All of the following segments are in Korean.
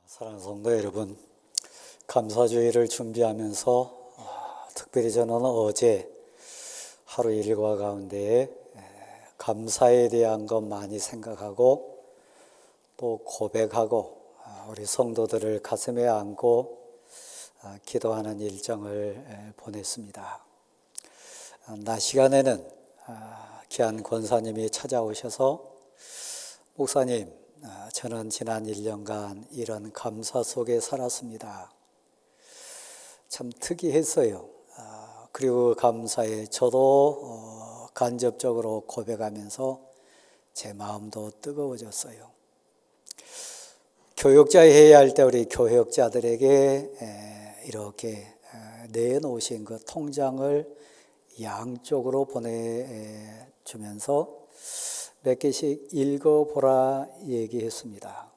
사랑하는 성도 여러분, 감사주일을 준비하면서 특별히 저는 어제 하루 일과 가운데 감사에 대한 것 많이 생각하고 또 고백하고 우리 성도들을 가슴에 안고 기도하는 일정을 보냈습니다. 낮 시간에는 귀한 권사님이 찾아오셔서 목사님, 저는 지난 1년간 이런 감사 속에 살았습니다. 참 특이했어요. 그리고 감사에 저도 간접적으로 고백하면서 제 마음도 뜨거워졌어요. 교육자 회의할 때 우리 교육자들에게 이렇게 내놓으신 그 통장을 양쪽으로 보내주면서 몇 개씩 읽어보라 얘기했습니다.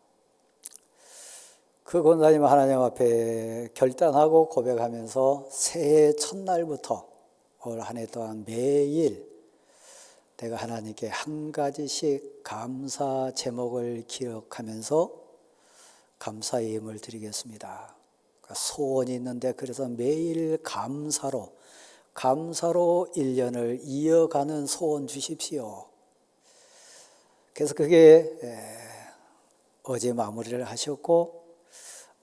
그 권사님은 하나님 앞에 결단하고 고백하면서 새해 첫날부터 올 한 해 동안 매일 내가 하나님께 한 가지씩 감사 제목을 기억하면서 감사의 예물을 드리겠습니다. 그러니까 소원이 있는데 그래서 매일 감사로 1년을 이어가는 소원 주십시오. 그래서 그게 어제 마무리를 하셨고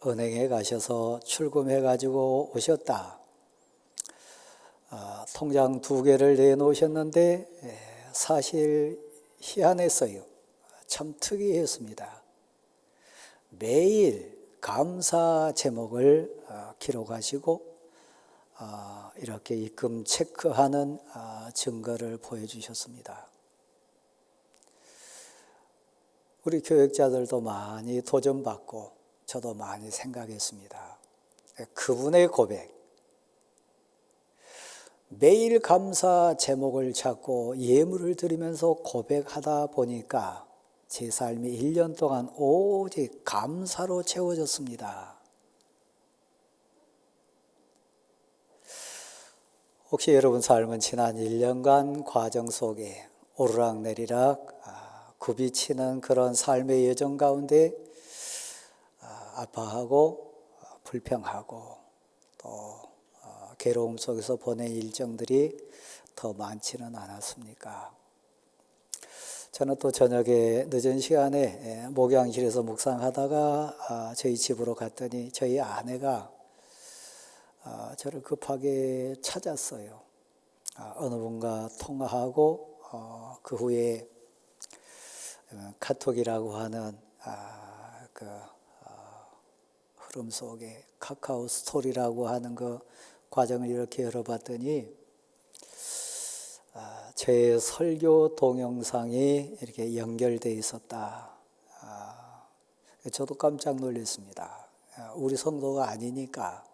은행에 가셔서 출금해 가지고 오셨다. 통장 2개를 내놓으셨는데 사실 희한했어요. 참 특이했습니다. 매일 감사 제목을 기록하시고 이렇게 입금 체크하는 증거를 보여주셨습니다. 우리 교육자들도 많이 도전받고 저도 많이 생각했습니다. 그분의 고백, 매일 감사 제목을 찾고 예물을 드리면서 고백하다 보니까 제 삶이 1년 동안 오직 감사로 채워졌습니다. 혹시 여러분 삶은 지난 1년간 과정 속에 오르락내리락 굽이치는 그런 삶의 여정 가운데 아파하고 불평하고 또 괴로움 속에서 보낸 일정들이 더 많지는 않았습니까? 저는 또 저녁에 늦은 시간에 목양실에서 묵상하다가 저희 집으로 갔더니 저희 아내가 저를 급하게 찾았어요. 어느 분과 통화하고 그 후에 카톡이라고 하는 흐름 속에 카카오 스토리라고 하는 그 과정을 이렇게 열어봤더니 제 설교 동영상이 이렇게 연결되어 있었다. 저도 깜짝 놀랐습니다. 우리 성도가 아니니까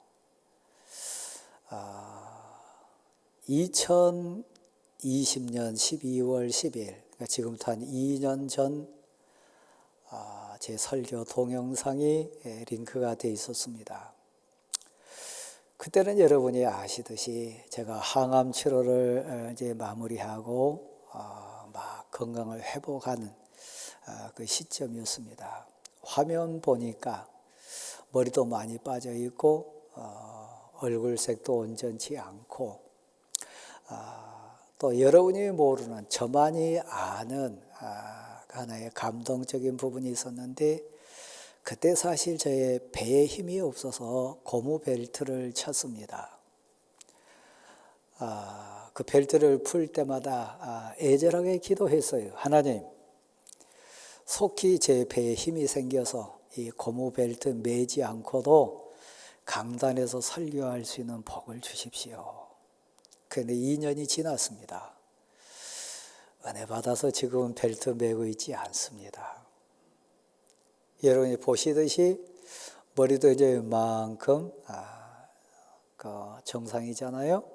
2020년 12월 10일 그러니까 지금부터 한 2년 전 제 설교 동영상이 링크가 되어 있었습니다. 그때는 여러분이 아시듯이 제가 항암 치료를 이제 마무리하고 막 건강을 회복하는 그 시점이었습니다. 화면 보니까 머리도 많이 빠져 있고 얼굴색도 온전치 않고 또 여러분이 모르는 저만이 아는 하나의 감동적인 부분이 있었는데 그때 사실 저의 배에 힘이 없어서 고무 벨트를 찼습니다. 그 벨트를 풀 때마다 애절하게 기도했어요. 하나님, 속히 제 배에 힘이 생겨서 이 고무 벨트 매지 않고도 강단에서 설교할 수 있는 복을 주십시오. 그런데 2년이 지났습니다. 은혜 받아서 지금은 벨트 매고 있지 않습니다. 여러분이 보시듯이 머리도 이제 이만큼 정상이잖아요.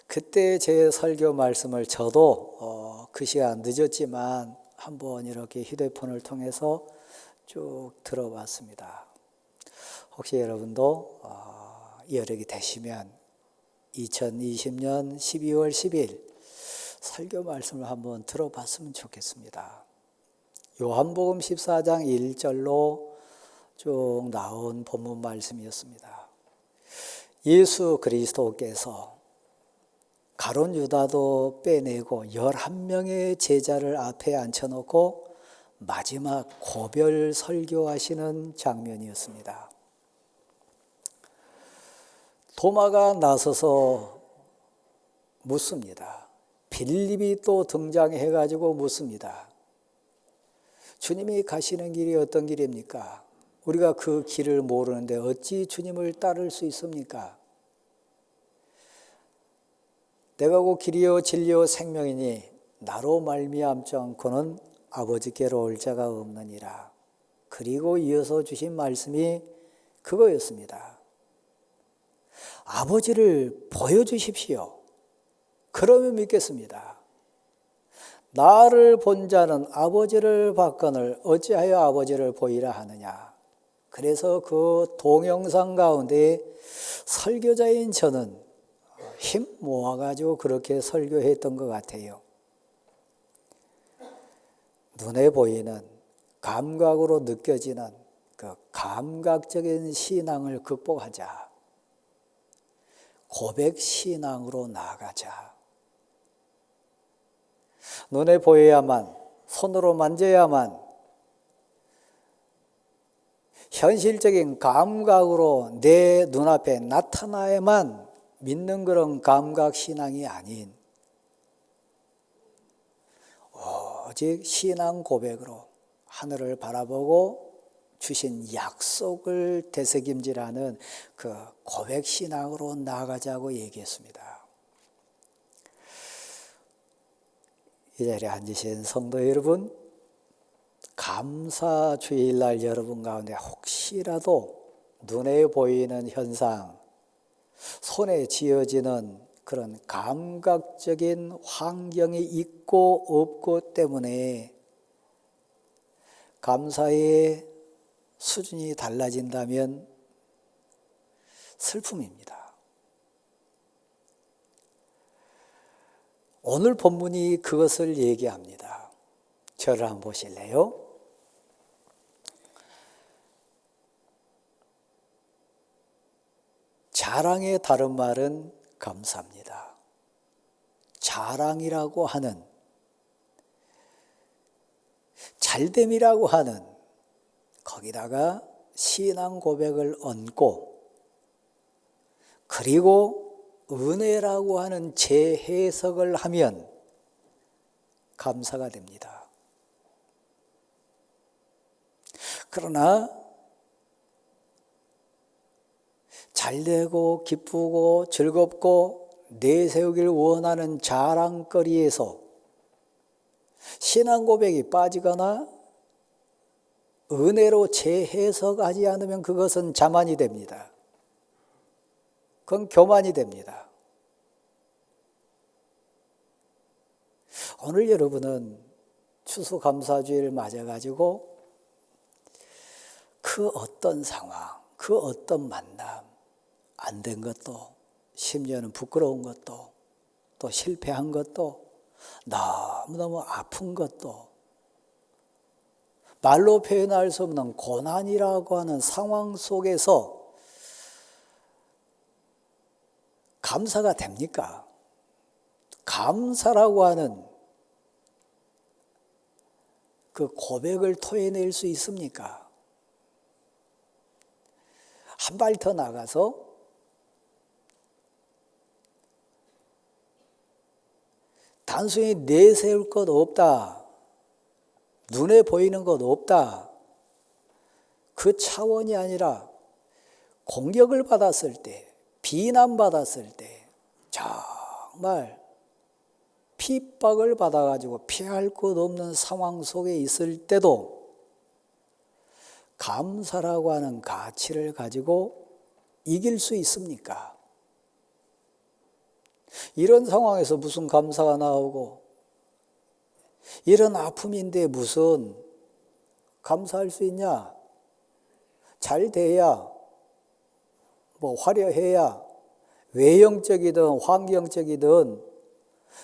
그때 제 설교 말씀을 저도 그 시간 늦었지만 한번 이렇게 휴대폰을 통해서 쭉 들어봤습니다. 혹시 여러분도 여력이 되시면 2020년 12월 10일 설교 말씀을 한번 들어봤으면 좋겠습니다. 요한복음 14장 1절로 쭉 나온 본문 말씀이었습니다. 예수 그리스도께서 가룟 유다도 빼내고 11명의 제자를 앞에 앉혀놓고 마지막 고별 설교하시는 장면이었습니다. 도마가 나서서 묻습니다. 빌립이 또 등장해가지고 묻습니다. 주님이 가시는 길이 어떤 길입니까? 우리가 그 길을 모르는데 어찌 주님을 따를 수 있습니까? 내가 곧 길이요 진리요 생명이니 나로 말미암지 않고는 아버지께로 올 자가 없느니라. 그리고 이어서 주신 말씀이 그거였습니다. 아버지를 보여주십시오. 그러면 믿겠습니다. 나를 본 자는 아버지를 봤거늘 어찌하여 아버지를 보이라 하느냐. 그래서 그 동영상 가운데 설교자인 저는 힘 모아가지고 그렇게 설교했던 것 같아요. 눈에 보이는 감각으로 느껴지는 그 감각적인 신앙을 극복하자. 고백 신앙으로 나아가자. 눈에 보여야만, 손으로 만져야만, 현실적인 감각으로 내 눈앞에 나타나야만 믿는 그런 감각 신앙이 아닌 오직 신앙 고백으로 하늘을 바라보고 주신 약속을 되새김질하는 그 고백 신앙으로 나아가자고 얘기했습니다. 이 자리에 앉으신 성도 여러분, 감사 주일날 여러분 가운데 혹시라도 눈에 보이는 현상, 손에 쥐어지는 그런 감각적인 환경이 있고 없고 때문에 감사의 수준이 달라진다면 슬픔입니다. 오늘 본문이 그것을 얘기합니다. 저를 한번 보실래요? 자랑의 다른 말은 감사합니다. 자랑이라고 하는, 잘됨이라고 하는, 거기다가 신앙 고백을 얹고, 그리고 은혜라고 하는 재해석을 하면 감사가 됩니다. 그러나 잘되고 기쁘고 즐겁고 내세우길 원하는 자랑거리에서 신앙 고백이 빠지거나 은혜로 재해석하지 않으면 그것은 자만이 됩니다. 그건 교만이 됩니다. 오늘 여러분은 추수감사주의를 맞아가지고 그 어떤 상황, 그 어떤 만남, 안 된 것도, 심지어는 부끄러운 것도, 또 실패한 것도, 너무너무 아픈 것도, 말로 표현할 수 없는 고난이라고 하는 상황 속에서 감사가 됩니까? 감사라고 하는 그 고백을 토해낼 수 있습니까? 한 발 더 나가서 단순히 내세울 것 없다, 눈에 보이는 것 없다, 그 차원이 아니라 공격을 받았을 때, 비난받았을 때, 정말 핍박을 받아가지고 피할 것 없는 상황 속에 있을 때도 감사라고 하는 가치를 가지고 이길 수 있습니까? 이런 상황에서 무슨 감사가 나오고, 이런 아픔인데 무슨 감사할 수 있냐? 잘 돼야, 화려해야, 외형적이든 환경적이든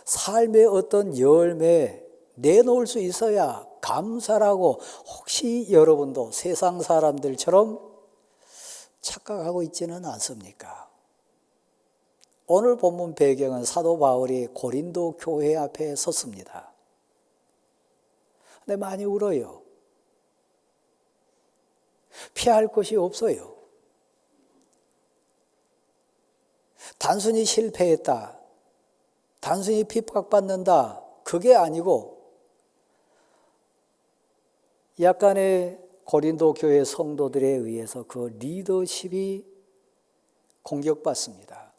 삶의 어떤 열매 내놓을 수 있어야 감사라고 혹시 여러분도 세상 사람들처럼 착각하고 있지는 않습니까? 오늘 본문 배경은 사도 바울이 고린도 교회 앞에 섰습니다. 근데 많이 울어요. 피할 곳이 없어요. 단순히 실패했다, 단순히 핍박받는다, 그게 아니고 약간의 고린도 교회 성도들에 의해서 그 리더십이 공격받습니다.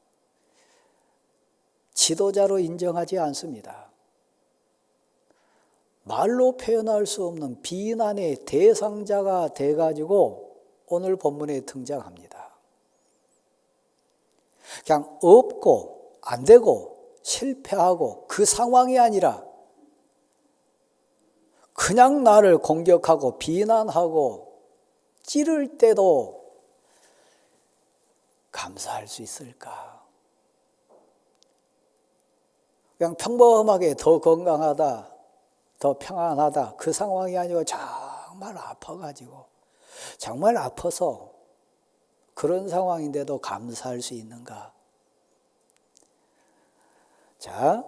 지도자로 인정하지 않습니다. 말로 표현할 수 없는 비난의 대상자가 돼가지고 오늘 본문에 등장합니다. 그냥 없고 안 되고 실패하고 그 상황이 아니라 그냥 나를 공격하고 비난하고 찌를 때도 감사할 수 있을까? 그냥 평범하게 더 건강하다, 더 평안하다, 그 상황이 아니고 정말 아파가지고 정말 아파서 그런 상황인데도 감사할 수 있는가? 자,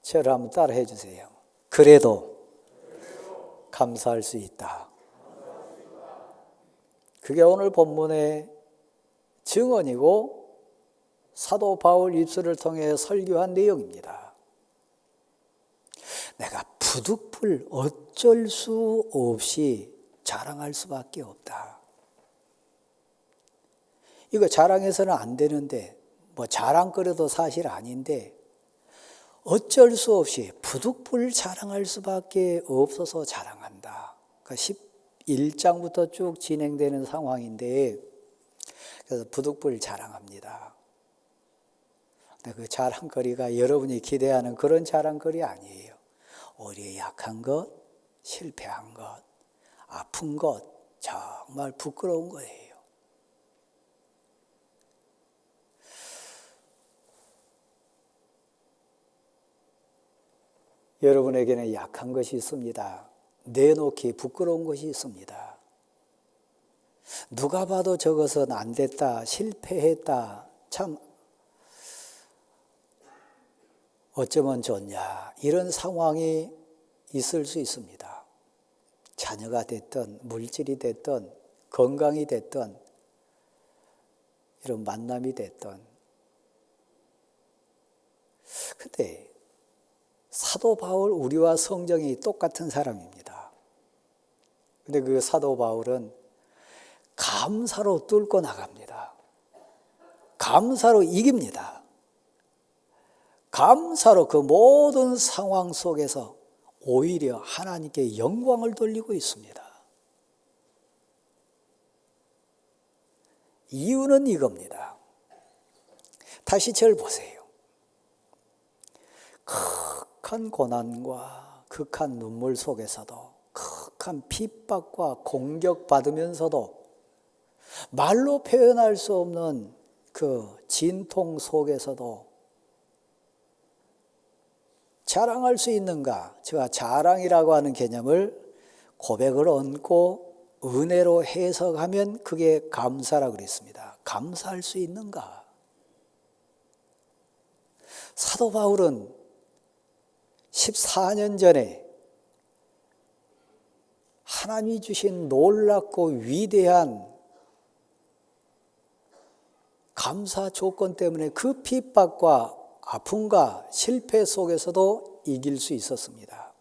저를 한번 따라해 주세요. 그래도 감사할 수 있다. 그게 오늘 본문의 증언이고 사도 바울 입술을 통해 설교한 내용입니다. 내가 부득불 어쩔 수 없이 자랑할 수밖에 없다. 이거 자랑해서는 안 되는데, 뭐 자랑거려도 사실 아닌데 어쩔 수 없이 부득불 자랑할 수밖에 없어서 자랑한다. 그러니까 11장부터 쭉 진행되는 상황인데, 그래서 부득불 자랑합니다. 근데 그 자랑거리가 여러분이 기대하는 그런 자랑거리 아니에요. 우리의 약한 것, 실패한 것, 아픈 것, 정말 부끄러운 거예요. 여러분에게는 약한 것이 있습니다. 내놓기 부끄러운 것이 있습니다. 누가 봐도 저것은 안 됐다, 실패했다, 참 어쩌면 좋냐, 이런 상황이 있을 수 있습니다. 자녀가 됐든 물질이 됐든 건강이 됐든 이런 만남이 됐든. 근데 사도 바울, 우리와 성정이 똑같은 사람입니다. 근데 그 사도 바울은 감사로 뚫고 나갑니다. 감사로 이깁니다. 감사로 그 모든 상황 속에서 오히려 하나님께 영광을 돌리고 있습니다. 이유는 이겁니다. 다시 저를 보세요. 극한 고난과 극한 눈물 속에서도, 극한 핍박과 공격받으면서도 말로 표현할 수 없는 그 진통 속에서도 자랑할 수 있는가? 제가 자랑이라고 하는 개념을 고백을 얹고 은혜로 해석하면 그게 감사라고 그랬습니다. 감사할 수 있는가? 사도 바울은 14년 전에 하나님이 주신 놀랍고 위대한 감사 조건 때문에 그 핍박과 아픔과 실패 속에서도 이길 수 있었습니다.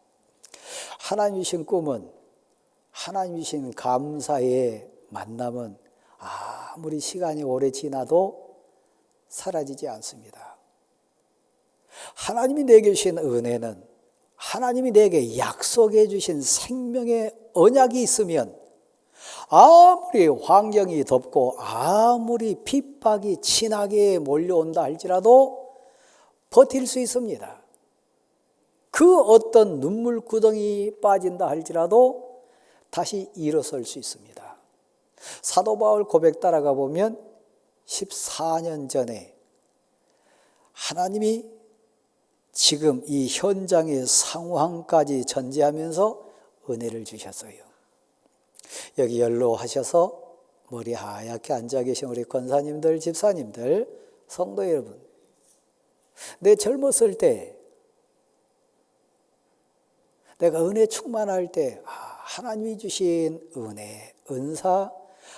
하나님 주신 꿈은, 하나님 주신 감사의 만남은 아무리 시간이 오래 지나도 사라지지 않습니다. 하나님이 내게 주신 은혜는, 하나님이 내게 약속해 주신 생명의 언약이 있으면 아무리 환경이 덥고 아무리 핍박이 진하게 몰려온다 할지라도 버틸 수 있습니다. 그 어떤 눈물구덩이 빠진다 할지라도 다시 일어설 수 있습니다. 사도 바울 고백 따라가 보면 14년 전에 하나님이 지금 이 현장의 상황까지 전제하면서 은혜를 주셨어요. 여기 연로하셔서 머리 하얗게 앉아 계신 우리 권사님들, 집사님들, 성도 여러분, 내 젊었을 때, 내가 은혜 충만할 때 하나님이 주신 은혜, 은사,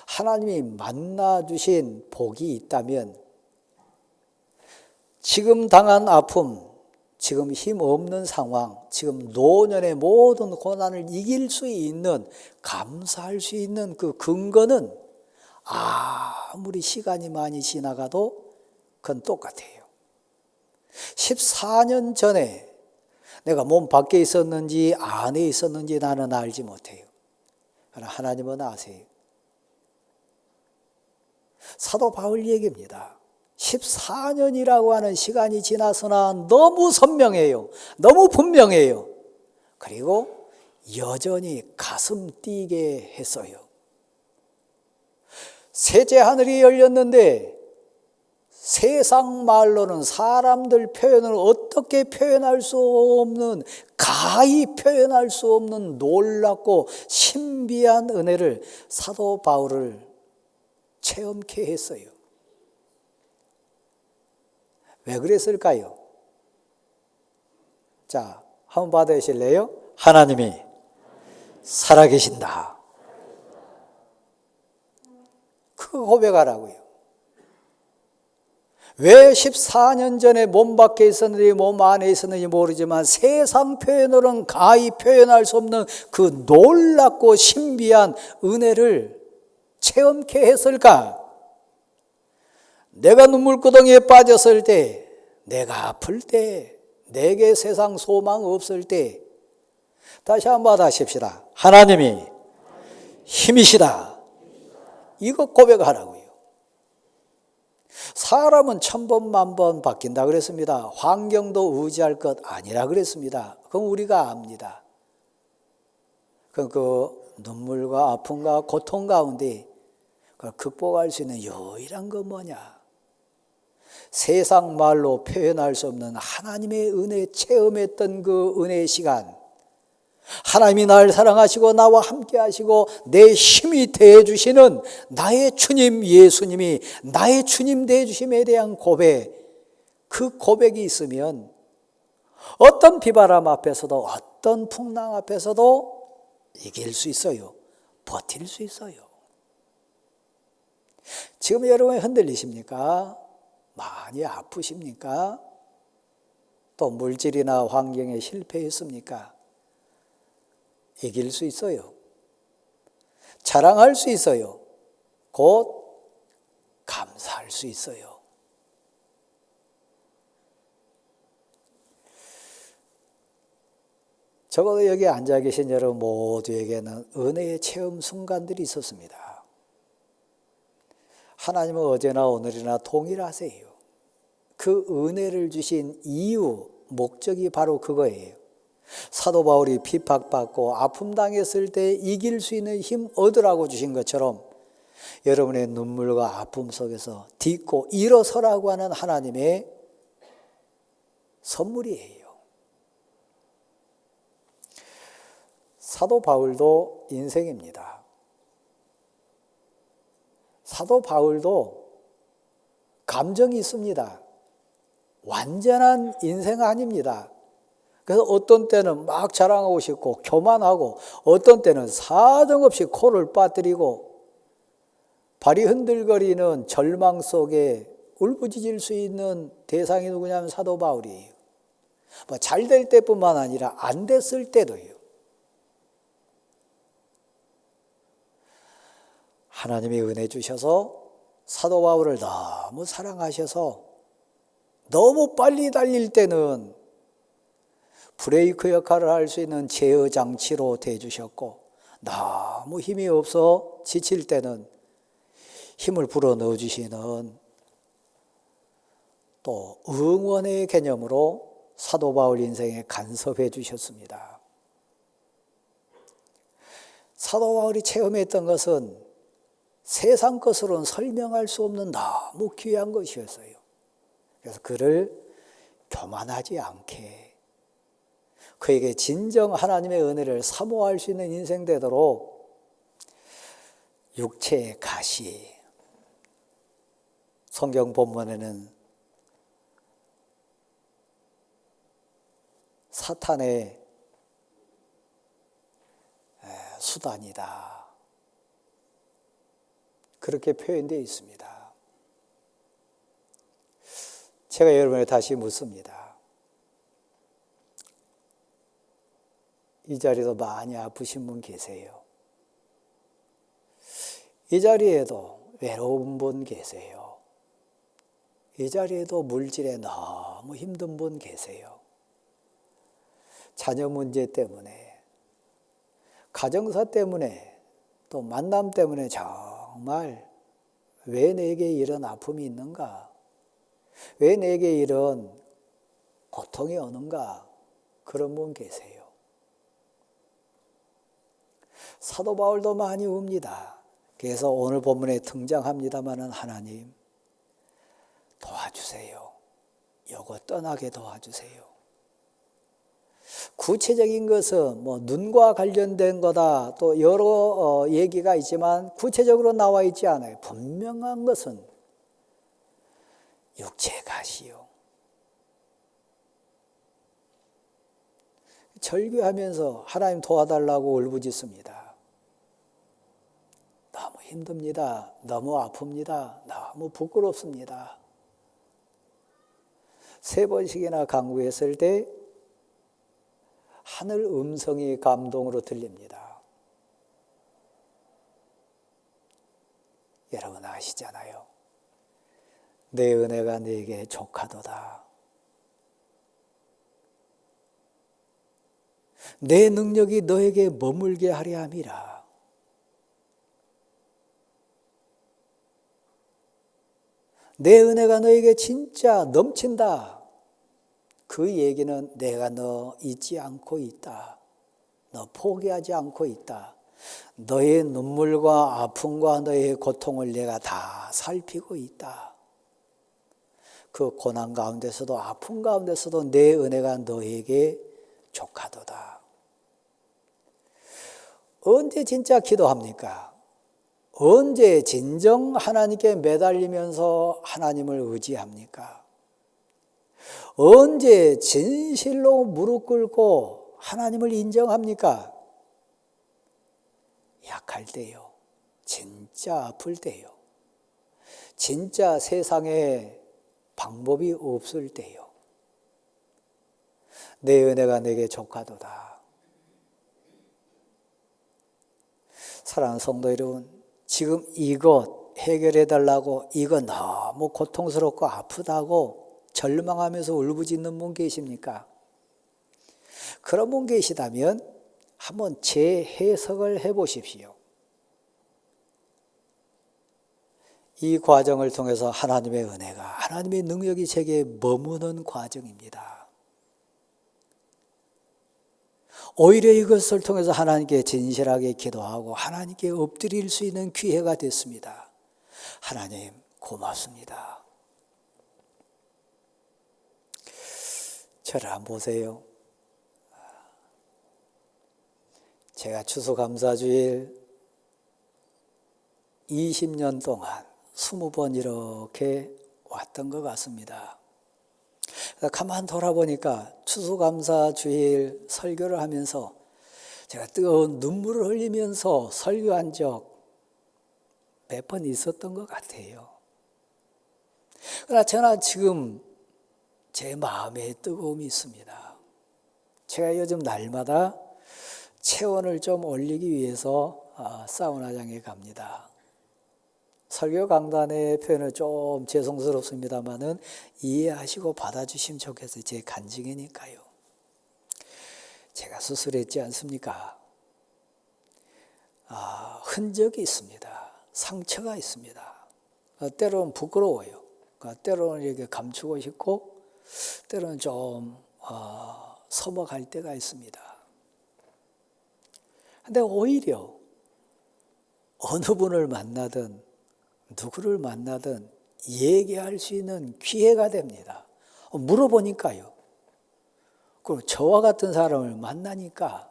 하나님이 만나 주신 복이 있다면 지금 당한 아픔, 지금 힘없는 상황, 지금 노년의 모든 고난을 이길 수 있는, 감사할 수 있는 그 근거는 아무리 시간이 많이 지나가도 그건 똑같아요. 14년 전에 내가 몸 밖에 있었는지 안에 있었는지 나는 알지 못해요. 그러나 하나님은 아세요. 사도 바울 얘기입니다. 14년이라고 하는 시간이 지나서나 너무 선명해요. 너무 분명해요. 그리고 여전히 가슴 뛰게 했어요. 셋째 하늘이 열렸는데 세상 말로는 사람들 표현을 어떻게 표현할 수 없는, 가히 표현할 수 없는 놀랍고 신비한 은혜를 사도 바울을 체험케 했어요. 왜 그랬을까요? 자, 한번 받으실래요? 하나님이 살아계신다. 그 고백하라고요. 왜 14년 전에 몸 밖에 있었는지 몸 안에 있었는지 모르지만 세상 표현으로는 가히 표현할 수 없는 그 놀랍고 신비한 은혜를 체험케 했을까? 내가 눈물구덩이에 빠졌을 때, 내가 아플 때, 내게 세상 소망 없을 때, 다시 한번 받아십시다. 하나님이 힘이시다. 이거 고백하라고요. 사람은 1000번 만번 바뀐다 그랬습니다. 환경도 의지할 것 아니라 그랬습니다. 그건 우리가 압니다. 그 눈물과 아픔과 고통 가운데 그걸 극복할 수 있는 유일한 건 뭐냐? 세상 말로 표현할 수 없는 하나님의 은혜 체험했던 그 은혜의 시간, 하나님이 나를 사랑하시고 나와 함께 하시고 내 힘이 되어주시는 나의 주님 예수님이 나의 주님 되어주심에 대한 고백, 그 고백이 있으면 어떤 비바람 앞에서도 어떤 풍랑 앞에서도 이길 수 있어요. 버틸 수 있어요. 지금 여러분이 흔들리십니까? 많이 아프십니까? 또 물질이나 환경에 실패했습니까? 이길 수 있어요. 자랑할 수 있어요. 곧 감사할 수 있어요. 적어도 여기 앉아 계신 여러분 모두에게는 은혜의 체험 순간들이 있었습니다. 하나님은 어제나 오늘이나 동일하세요. 그 은혜를 주신 이유, 목적이 바로 그거예요. 사도 바울이 핍박받고 아픔 당했을 때 이길 수 있는 힘 얻으라고 주신 것처럼 여러분의 눈물과 아픔 속에서 딛고 일어서라고 하는 하나님의 선물이에요. 사도 바울도 인생입니다. 사도 바울도 감정이 있습니다. 완전한 인생 아닙니다. 그래서 어떤 때는 막 자랑하고 싶고 교만하고 어떤 때는 사정없이 코를 빠뜨리고 발이 흔들거리는 절망 속에 울부짖을 수 있는 대상이 누구냐면 사도 바울이에요. 잘 될 때뿐만 아니라 안 됐을 때도요. 하나님이 은혜 주셔서 사도 바울을 너무 사랑하셔서 너무 빨리 달릴 때는 브레이크 역할을 할 수 있는 제어 장치로 대주셨고 너무 힘이 없어 지칠 때는 힘을 불어넣어 주시는 또 응원의 개념으로 사도 바울 인생에 간섭해 주셨습니다. 사도 바울이 체험했던 것은 세상 것으로는 설명할 수 없는 너무 귀한 것이었어요. 그래서 그를 교만하지 않게, 그에게 진정 하나님의 은혜를 사모할 수 있는 인생 되도록 육체의 가시, 성경 본문에는 사탄의 수단이다, 그렇게 표현되어 있습니다. 제가 여러분을 다시 묻습니다. 이 자리에도 많이 아프신 분 계세요. 이 자리에도 외로운 분 계세요. 이 자리에도 물질에 너무 힘든 분 계세요. 자녀 문제 때문에, 가정사 때문에, 또 만남 때문에 정말 왜 내게 이런 아픔이 있는가? 왜 내게 이런 고통이 오는가? 그런 분 계세요. 사도 바울도 많이 웁니다. 그래서 오늘 본문에 등장합니다마는 하나님 도와주세요. 요거 떠나게 도와주세요. 구체적인 것은 뭐 눈과 관련된 거다, 또 여러 얘기가 있지만 구체적으로 나와 있지 않아요. 분명한 것은 육체의 가시요. 절규하면서 하나님 도와달라고 울부짖습니다. 너무 힘듭니다. 너무 아픕니다. 너무 부끄럽습니다. 3번씩이나 간구했을 때 하늘 음성이 감동으로 들립니다. 여러분 아시잖아요. 내 은혜가 네게 족하도다. 내 능력이 너에게 머물게 하려 함이라. 내 은혜가 너에게 진짜 넘친다. 그 얘기는 내가 너 잊지 않고 있다. 너 포기하지 않고 있다. 너의 눈물과 아픔과 너의 고통을 내가 다 살피고 있다. 그 고난 가운데서도 아픔 가운데서도 내 은혜가 너에게 족하도다. 언제 진짜 기도합니까? 언제 진정 하나님께 매달리면서 하나님을 의지합니까? 언제 진실로 무릎 꿇고 하나님을 인정합니까? 약할 때요. 진짜 아플 때요. 진짜 세상에 방법이 없을 때요. 내 은혜가 내게 족하도다. 사랑하는 성도 여러분, 지금 이것 해결해달라고 이거 너무 고통스럽고 아프다고 절망하면서 울부짖는 분 계십니까? 그런 분 계시다면 한번 재해석을 해보십시오. 이 과정을 통해서 하나님의 은혜가, 하나님의 능력이 제게 머무는 과정입니다. 오히려 이것을 통해서 하나님께 진실하게 기도하고 하나님께 엎드릴 수 있는 기회가 됐습니다. 하나님 고맙습니다. 저를 한번 보세요. 제가 추수감사주일 20년 동안 20번 이렇게 왔던 것 같습니다. 가만 돌아보니까 추수감사주일 설교를 하면서 제가 뜨거운 눈물을 흘리면서 설교한 적 몇 번 있었던 것 같아요. 그러나 저는 지금 제 마음에 뜨거움이 있습니다. 제가 요즘 날마다 체온을 좀 올리기 위해서 사우나장에 갑니다. 설교 강단의 표현은 좀 죄송스럽습니다만은 이해하시고 받아주시면 좋겠어요. 제 간증이니까요. 제가 수술했지 않습니까? 흔적이 있습니다. 상처가 있습니다. 때로는 부끄러워요. 때로는 이렇게 감추고 싶고 때로는 좀 서먹할 때가 있습니다. 근데 오히려 어느 분을 만나든 누구를 만나든 얘기할 수 있는 기회가 됩니다. 물어보니까요. 그리고 저와 같은 사람을 만나니까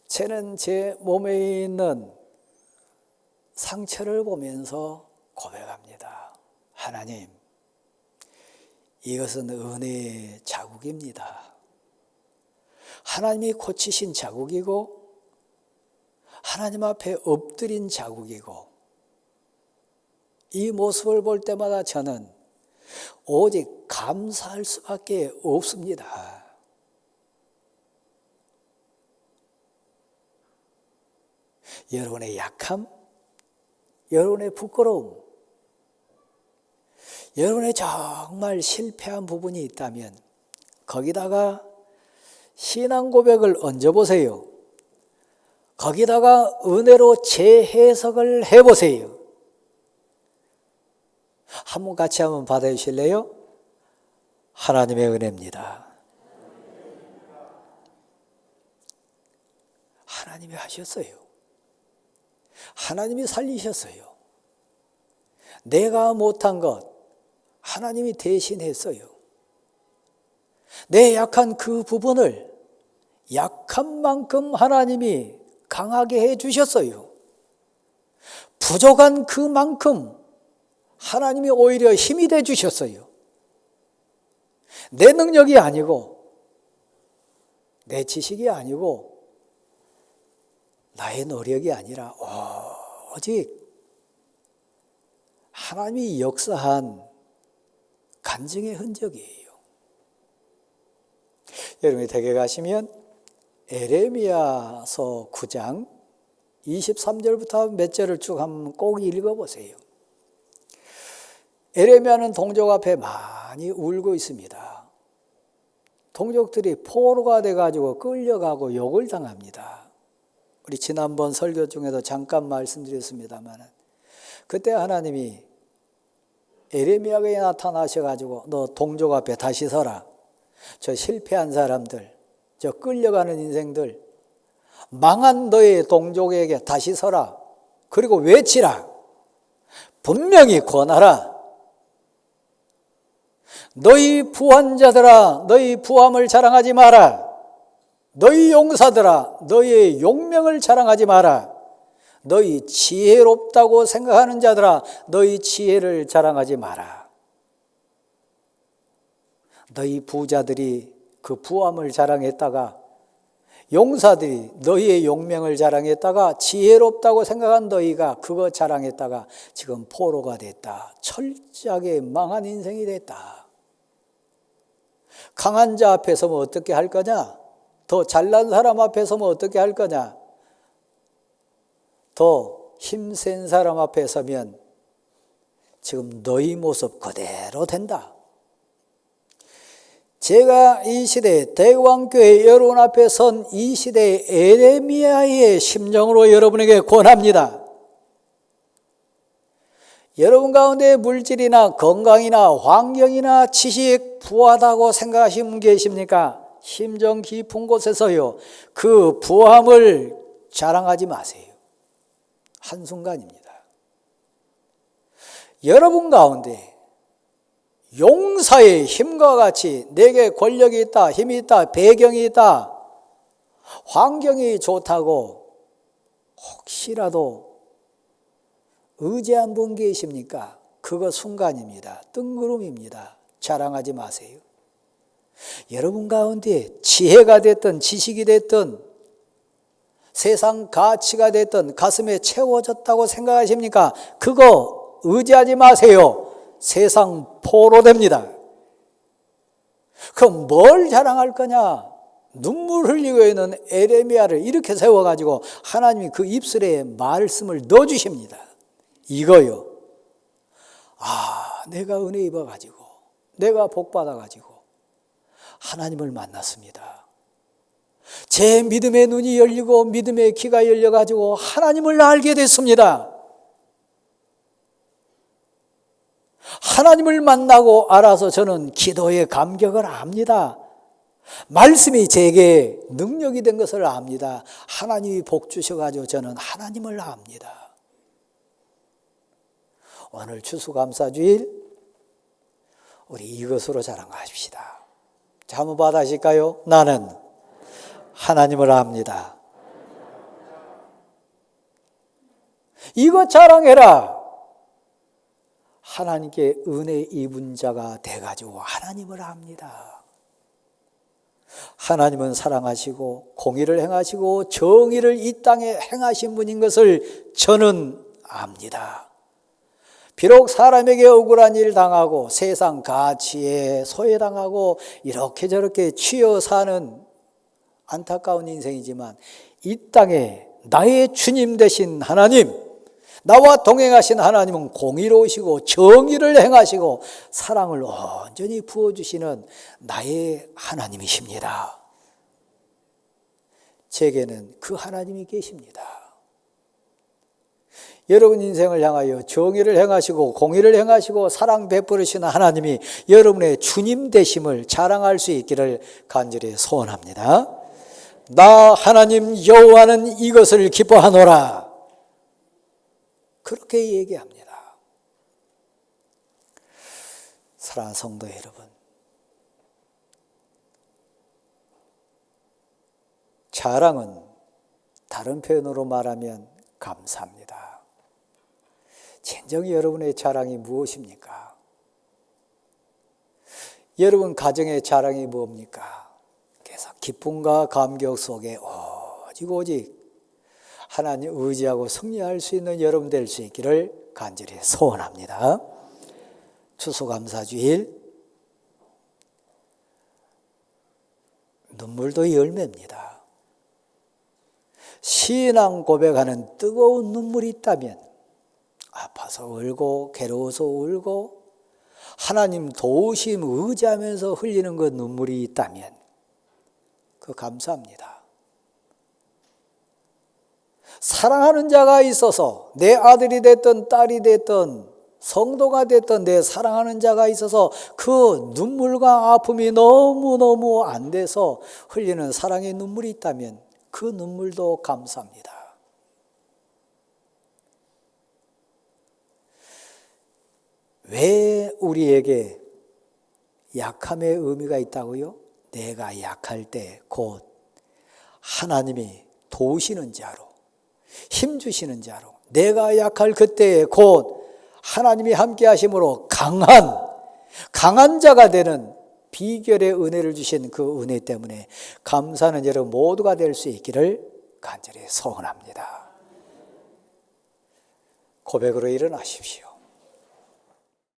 저는 제 몸에 있는 상처를 보면서 고백합니다. 하나님, 이것은 은혜의 자국입니다. 하나님이 고치신 자국이고 하나님 앞에 엎드린 자국이고, 이 모습을 볼 때마다 저는 오직 감사할 수밖에 없습니다. 여러분의 약함, 여러분의 부끄러움, 여러분의 정말 실패한 부분이 있다면 거기다가 신앙 고백을 얹어보세요. 거기다가 은혜로 재해석을 해보세요. 한번 같이 한번 받아주실래요? 하나님의 은혜입니다. 하나님이 하셨어요. 하나님이 살리셨어요. 내가 못한 것 하나님이 대신했어요. 내 약한 그 부분을 약한 만큼 하나님이 강하게 해주셨어요. 부족한 그만큼 하나님이 오히려 힘이 되주셨어요. 내 능력이 아니고 내 지식이 아니고 나의 노력이 아니라 오직 하나님이 역사한 간증의 흔적이에요. 여러분이 댁에 가시면 에레미야서 9장 23절부터 몇 절을 쭉 한번 꼭 읽어보세요. 에레미야는 동족 앞에 많이 울고 있습니다. 동족들이 포로가 돼가지고 끌려가고 욕을 당합니다. 우리 지난번 설교 중에도 잠깐 말씀드렸습니다만, 그때 하나님이 에레미야에게 나타나셔가지고 너 동족 앞에 다시 서라. 저 실패한 사람들, 저 끌려가는 인생들, 망한 너의 동족에게 다시 서라. 그리고 외치라. 분명히 권하라. 너희 부한자들아, 너희 부함을 자랑하지 마라. 너희 용사들아, 너희의 용명을 자랑하지 마라. 너희 지혜롭다고 생각하는 자들아, 너희 지혜를 자랑하지 마라. 너희 부자들이 그 부함을 자랑했다가, 용사들이 너희의 용명을 자랑했다가, 지혜롭다고 생각한 너희가 그거 자랑했다가 지금 포로가 됐다. 철저하게 망한 인생이 됐다. 강한 자 앞에 서면 어떻게 할 거냐? 더 잘난 사람 앞에 서면 어떻게 할 거냐? 더 힘센 사람 앞에 서면 지금 너희 모습 그대로 된다. 제가 이 시대에 대왕교회 여러분 앞에 선 이 시대의 에레미야의 심정으로 여러분에게 권합니다. 여러분 가운데 물질이나 건강이나 환경이나 지식 부하다고 생각하시는 분 계십니까? 심정 깊은 곳에서요, 그 부함을 자랑하지 마세요. 한순간입니다. 여러분 가운데 용사의 힘과 같이 내게 권력이 있다, 힘이 있다, 배경이 있다, 환경이 좋다고 혹시라도 의지한 분 계십니까? 그거 순간입니다. 뜬구름입니다. 자랑하지 마세요. 여러분 가운데 지혜가 됐든 지식이 됐든 세상 가치가 됐든 가슴에 채워졌다고 생각하십니까? 그거 의지하지 마세요. 세상 포로 됩니다. 그럼 뭘 자랑할 거냐? 눈물 흘리고 있는 에레미야를 이렇게 세워가지고 하나님이 그 입술에 말씀을 넣어주십니다. 이거요. 내가 은혜 입어가지고, 내가 복받아가지고 하나님을 만났습니다. 제 믿음의 눈이 열리고 믿음의 귀가 열려가지고 하나님을 알게 됐습니다. 하나님을 만나고 알아서 저는 기도의 감격을 압니다. 말씀이 제게 능력이 된 것을 압니다. 하나님이 복 주셔가지고 저는 하나님을 압니다. 오늘 추수감사주일 우리 이것으로 자랑하십시다. 자, 한번 받아실까요? 나는 하나님을 압니다. 이것 자랑해라. 하나님께 은혜 입은 자가 돼가지고 하나님을 압니다. 하나님은 사랑하시고 공의를 행하시고 정의를 이 땅에 행하신 분인 것을 저는 압니다. 비록 사람에게 억울한 일 당하고 세상 가치에 소외당하고 이렇게 저렇게 치여 사는 안타까운 인생이지만 이 땅에 나의 주님 되신 하나님, 나와 동행하신 하나님은 공의로우시고 정의를 행하시고 사랑을 온전히 부어주시는 나의 하나님이십니다. 제게는 그 하나님이 계십니다. 여러분 인생을 향하여 정의를 행하시고 공의를 행하시고 사랑 베푸시는 하나님이 여러분의 주님 되심을 자랑할 수 있기를 간절히 소원합니다. 나 하나님 여호와는 이것을 기뻐하노라. 그렇게 얘기합니다. 사랑하는 성도 여러분, 자랑은 다른 표현으로 말하면 감사합니다. 진정 여러분의 자랑이 무엇입니까? 여러분 가정의 자랑이 뭡니까? 그래서 기쁨과 감격 속에 오직 하나님 의지하고 승리할 수 있는 여러분 될 수 있기를 간절히 소원합니다. 추수감사주일 눈물도 열매입니다. 신앙 고백하는 뜨거운 눈물이 있다면 아파서 울고 괴로워서 울고 하나님 도우심 의지하면서 흘리는 그 눈물이 있다면 그 감사합니다. 사랑하는 자가 있어서 내 아들이 됐든 딸이 됐든 성도가 됐든 내 사랑하는 자가 있어서 그 눈물과 아픔이 너무너무 안 돼서 흘리는 사랑의 눈물이 있다면 그 눈물도 감사합니다. 왜 우리에게 약함의 의미가 있다고요? 내가 약할 때 곧 하나님이 도우시는 자로 힘주시는 자로 내가 약할 그때에 곧 하나님이 함께 하심으로 강한 자가 되는 비결의 은혜를 주신 그 은혜 때문에 감사하는 여러분 모두가 될 수 있기를 간절히 소원합니다. 고백으로 일어나십시오.